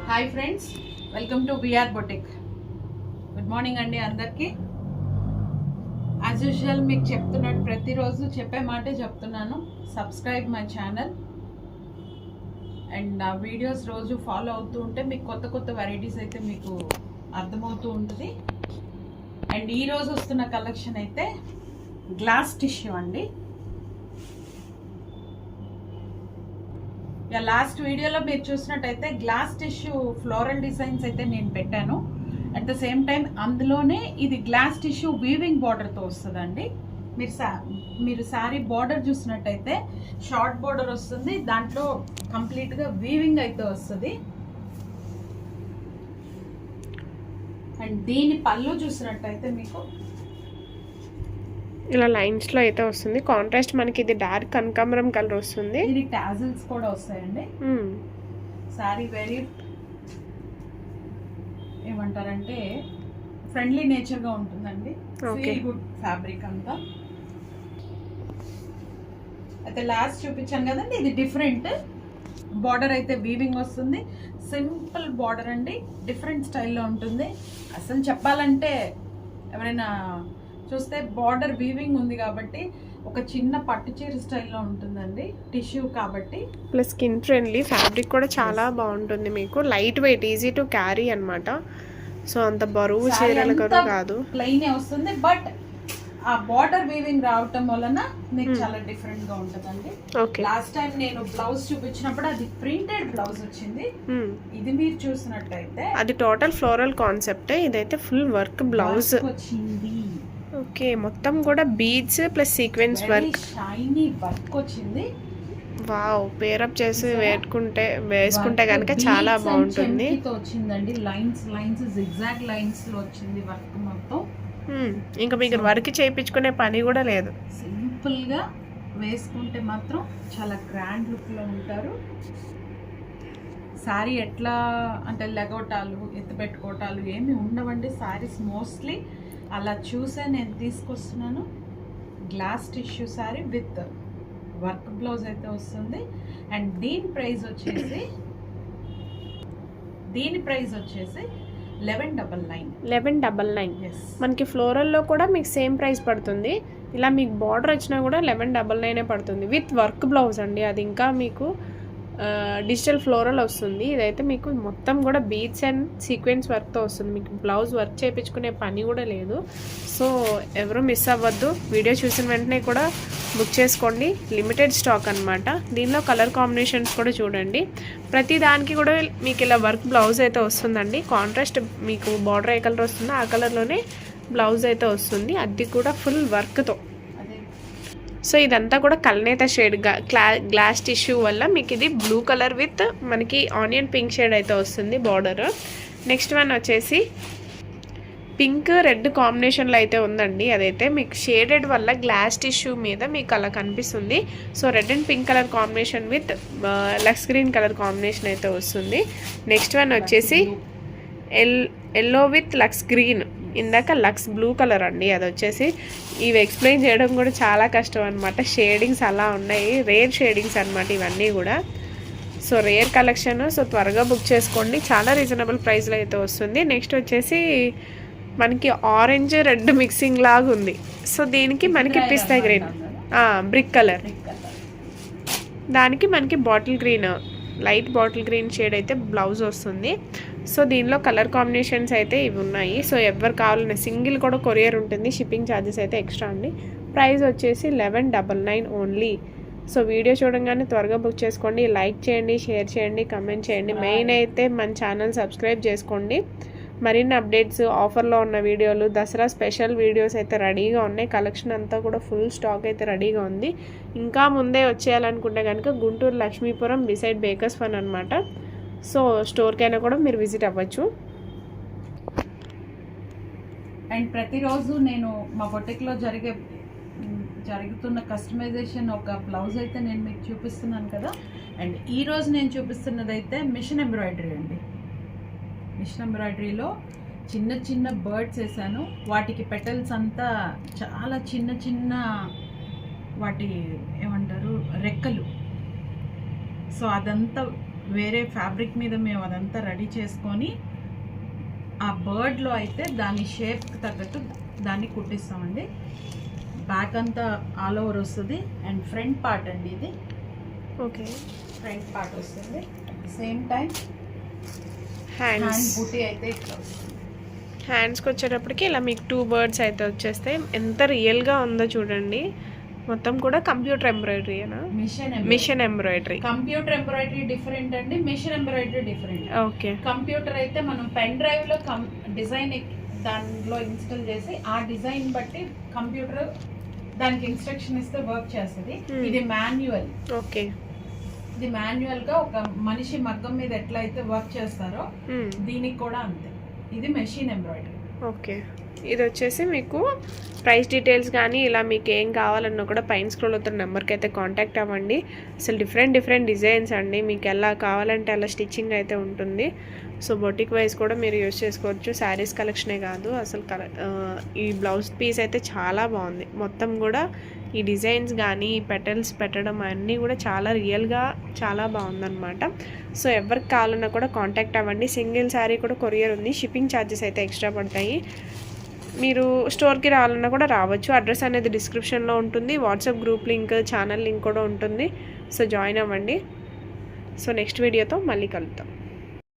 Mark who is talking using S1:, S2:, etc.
S1: Hi friends, welcome to VR boutique. Good morning అండి అందరికీ. As usual మీకు చెప్తున్నట్టు ప్రతిరోజు చెప్పే మాటే చెప్తున్నాను, సబ్స్క్రైబ్ మై ఛానల్ అండ్ నా వీడియోస్ రోజు ఫాలో అవుతూ ఉంటే మీకు కొత్త కొత్త వెరైటీస్ అయితే మీకు అర్థమవుతూ ఉంటుంది. అండ్ ఈరోజు వస్తున్న కలెక్షన్ అయితే గ్లాస్ టిష్యూ అండి. లాస్ట్ వీడియోలో మీరు చూసినట్టయితే గ్లాస్ టిష్యూ ఫ్లోరల్ డిజైన్స్ అయితే నేను పెట్టాను. అట్ ద సేమ్ టైం అందులోనే ఇది గ్లాస్ టిష్యూ వీవింగ్ బార్డర్తో వస్తుందండి. మీరు శారీ బార్డర్ చూసినట్టయితే షార్ట్ బార్డర్ వస్తుంది, దాంట్లో కంప్లీట్గా వీవింగ్ అయితే వస్తుంది. అండ్ దీని పళ్ళు చూసినట్టయితే మీకు
S2: ఇలా లైన్స్ లో అయితే వస్తుంది. కాంట్రాస్ట్ మనకి ఇది డార్క్ కనకాంబరం కలర్ వస్తుంది.
S1: ఇది టాజిల్స్ కూడా వస్తాయండి. సారీ వెరీ ఏమంటారంటే ఫ్రెండ్లీ నేచర్ గా ఉంటుందండి. ఫీల్ గుడ్ ఫ్యాబ్రిక్ అంతా. అయితే లాస్ట్ చూపించాను కదండి, ఇది డిఫరెంట్ బార్డర్ అయితే వీవింగ్ వస్తుంది. సింపుల్ బార్డర్ అండి, డిఫరెంట్ స్టైల్లో ఉంటుంది. అసలు చెప్పాలంటే ఎవరైనా చూస్తే బార్డర్ వీవింగ్ ఉంది కాబట్టి ఒక చిన్న పట్టు చీర స్టైల్లో ఉంటుందండి, టిష్యూ కాబట్టి.
S2: ప్లస్ స్కిన్ ఫ్రెండ్లీ ఫ్యాబ్రిక్ కూడా చాలా బాగుంటుంది. మీకు light weight, easy to carry అన్నమాట. సో అంత బరువు చీరలు కూడా కాదు,
S1: ప్లెయిన్ వస్తుంది. బట్ ఆ బార్డర్ వీవింగ్ రావటం వలన మీకు చాలా డిఫరెంట్ గా ఉంటుందండి. లాస్ట్ టైం నేను బ్లౌజ్ చూపించినప్పుడు అది ప్రింటెడ్ బ్లౌజ్ వచ్చింది. ఇది మీరు చూసినట్టయితే
S2: అది టోటల్ ఫ్లోరల్ కాన్సెప్ట్. ఇదైతే ఫుల్ వర్క్ బ్లౌజ్
S1: వచ్చింది.
S2: ఓకే, మొత్తం కూడా beads plus sequence work,
S1: shiny work వచ్చింది.
S2: వావ్, పేరప్ చేసి వేసుకుంటే కనుక చాలా బాగుంటుంది.
S1: వచ్చిందండి లైన్స్ జిగ్జాగ్ లైన్స్ లో వచ్చింది వర్క్ మొత్తం.
S2: ఇంకా మీకు వర్క్ చేయించుకునే పని కూడా లేదు.
S1: సింపుల్ గా వేసుకుంటే మాత్రం చాలా గ్రాండ్ లుక్ లో ఉంటారు. శారీ ఎట్లా అంటే లెగోటాలు ఎత్తి పెట్టుకోవటాలు ఏమి ఉండవండి. శారీస్ మోస్ట్లీ అలా చూసే నేను తీసుకొస్తున్నాను. Glass tissue sari with work blouse అయితే వస్తుంది. అండ్ దీని ప్రైస్ వచ్చేసి
S2: 1199. మనకి ఫ్లోరల్లో కూడా మీకు సేమ్ ప్రైస్ పడుతుంది. ఇలా మీకు బార్డర్ వచ్చినా కూడా 1199 పడుతుంది విత్ వర్క్ బ్లౌజ్ అండి. అది ఇంకా మీకు డిజిటల్ ఫ్లోరల్ వస్తుంది. ఇదైతే మీకు మొత్తం కూడా బీడ్స్ అండ్ సీక్వెన్స్ వర్క్తో వస్తుంది. మీకు బ్లౌజ్ వర్క్ చేయించుకునే పని కూడా లేదు. సో ఎవరు మిస్ అవ్వద్దు, వీడియో చూసిన వెంటనే కూడా బుక్ చేసుకోండి. లిమిటెడ్ స్టాక్ అనమాట. దీనిలో కలర్ కాంబినేషన్స్ కూడా చూడండి. ప్రతి దానికి కూడా మీకు ఇలా వర్క్ బ్లౌజ్ అయితే వస్తుందండి. కాంట్రాస్ట్ మీకు బార్డర్ ఏ కలర్ వస్తుందో ఆ కలర్లోనే బ్లౌజ్ అయితే వస్తుంది. అది కూడా ఫుల్ వర్క్తో. సో ఇదంతా కూడా కల్నేత షేడ్ గ్లాస్ టిష్యూ వల్ల మీకు ఇది బ్లూ కలర్ విత్ మనకి ఆనియన్ పింక్ షేడ్ అయితే వస్తుంది బార్డర్. నెక్స్ట్ వన్ వచ్చేసి పింక్ రెడ్ కాంబినేషన్లో అయితే ఉందండి. అదైతే మీకు షేడెడ్ వల్ల గ్లాస్ టిష్యూ మీద మీకు అలా కనిపిస్తుంది. So red and pink colour combination with లక్స్ గ్రీన్ కలర్ కాంబినేషన్ అయితే వస్తుంది. నెక్స్ట్ వన్ వచ్చేసి ఎల్లో విత్ లక్స్ గ్రీన్, ఇందాక లక్స్ బ్లూ కలర్ అండి. అది వచ్చేసి ఇవి ఎక్స్ప్లెయిన్ చేయడం కూడా చాలా కష్టం అనమాట. షేడింగ్స్ అలా ఉన్నాయి, రేర్ షేడింగ్స్ అనమాట ఇవన్నీ కూడా. So rare collection. సో త్వరగా బుక్ చేసుకోండి, చాలా రీజనబుల్ ప్రైస్లో అయితే వస్తుంది. నెక్స్ట్ వచ్చేసి మనకి ఆరెంజ్ రెడ్ మిక్సింగ్ లాగా ఉంది. సో దీనికి మనకి పిస్తా గ్రీన్, బ్రిక్ కలర్, దానికి మనకి bottle green, light bottle green shade అయితే బ్లౌజ్ వస్తుంది. సో దీనిలో కలర్ కాంబినేషన్స్ అయితే ఇవి ఉన్నాయి. సో ఎవరు కావాలన్నా సింగిల్ కూడా కొరియర్ ఉంటుంది. షిప్పింగ్ ఛార్జెస్ అయితే ఎక్స్ట్రా అండి. ప్రైస్ వచ్చేసి 1199 ఓన్లీ. సో వీడియో చూడంగానే త్వరగా బుక్ చేసుకోండి. లైక్ చేయండి, షేర్ చేయండి, కమెంట్ చేయండి. మెయిన్ అయితే మన ఛానల్ సబ్స్క్రైబ్ చేసుకోండి. మరిన్ని అప్డేట్స్, ఆఫర్లో ఉన్న వీడియోలు, దసరా స్పెషల్ వీడియోస్ అయితే రెడీగా ఉన్నాయి. కలెక్షన్ అంతా కూడా ఫుల్ స్టాక్ అయితే రెడీగా ఉంది. ఇంకా ముందే వచ్చేయాలనుకుంటే కనుక Guntur Lakshmipuram beside bakers fun అనమాట. సో స్టోర్కైనా కూడా మీరు విజిట్ అవ్వచ్చు.
S1: అండ్ ప్రతిరోజు నేను మా బొటిక్లో జరుగుతున్న కస్టమైజేషన్ ఒక బ్లౌజ్ అయితే నేను మీకు చూపిస్తున్నాను కదా. అండ్ ఈరోజు నేను చూపిస్తున్నది అయితే మిషన్ ఎంబ్రాయిడరీ అండి. మిషన్ ఎంబ్రాయిడరీలో చిన్న చిన్న బర్డ్స్ వేసాను. వాటికి పెటల్స్ అంతా చాలా చిన్న చిన్న వాటి ఏమంటారు రెక్కలు. సో అదంతా వేరే ఫ్యాబ్రిక్ మీద మేము అదంతా రెడీ చేసుకొని ఆ బర్డ్లో అయితే దాని షేప్కి తగ్గట్టు దాన్ని కుట్టిస్తామండి. బ్యాక్ అంతా ఆల్ ఓవర్ వస్తుంది అండ్ ఫ్రంట్ పార్ట్ అండి ఇది.
S2: ఓకే,
S1: ఫ్రంట్ పార్ట్ వస్తుంది. సేమ్ టైం
S2: హ్యాండ్
S1: బూటీ అయితే ఇట్లా వస్తుంది.
S2: హ్యాండ్స్కి వచ్చేటప్పటికి ఇలా మీకు 2 బర్డ్స్ అయితే వచ్చేస్తాయి. ఎంత రియల్గా ఉందో చూడండి. మొత్తం కూడా కంప్యూటర్ ఎంబ్రాయిడరీనా? Machine embroidery.
S1: Computer embroidery different అండి, machine embroidery different.
S2: Okay,
S1: computer అయితే మనం పెన్ డ్రైవ్ లో డిజైన్ దానిలో ఇన్స్టాల్ చేసి ఆ డిజైన్ బట్టి కంప్యూటర్ దానికి ఇన్స్ట్రక్షన్ ఇస్తే వర్క్ చేస్తుంది. ఇది మాన్యువల్.
S2: ఓకే,
S1: ఇది మాన్యువల్ గా ఒక మనిషి మగ్గం మీద ఎట్లా అయితే వర్క్ చేస్తారో దీనికి కూడా అంతే. ఇది మెషిన్ ఎంబ్రాయిడరీ.
S2: ఓకే, ఇది వచ్చేసి మీకు ప్రైస్ డీటెయిల్స్ కానీ ఇలా మీకు ఏం కావాలన్నా కూడా పైన స్క్రోల్ అవుతున్న నెంబర్కి అయితే కాంటాక్ట్ అవ్వండి. అసలు డిఫరెంట్ డిజైన్స్ అండి, మీకు ఎలా కావాలంటే అలా స్టిచ్చింగ్ అయితే ఉంటుంది. సో బొటిక్ వైజ్ కూడా మీరు యూజ్ చేసుకోవచ్చు. శారీస్ కలెక్షనే కాదు, అసలు ఈ బ్లౌజ్ పీస్ అయితే చాలా బాగుంది. మొత్తం కూడా ఈ డిజైన్స్ కానీ ఈ పెటల్స్ పెట్టడం అన్నీ కూడా చాలా రియల్గా చాలా బాగుందన్నమాట. సో ఎవరికి కావాలన్నా కూడా కాంటాక్ట్ అవ్వండి. సింగిల్ శారీ కూడా కొరియర్ ఉంది. షిప్పింగ్ ఛార్జెస్ అయితే ఎక్స్ట్రా పడతాయి. మీరు స్టోర్కి రావాలన్నా కూడా రావచ్చు. అడ్రస్ అనేది డిస్క్రిప్షన్లో ఉంటుంది. WhatsApp group link, channel link కూడా ఉంటుంది. సో జాయిన్ అవ్వండి. సో నెక్స్ట్ వీడియోతో మళ్ళీ కలుద్దాం.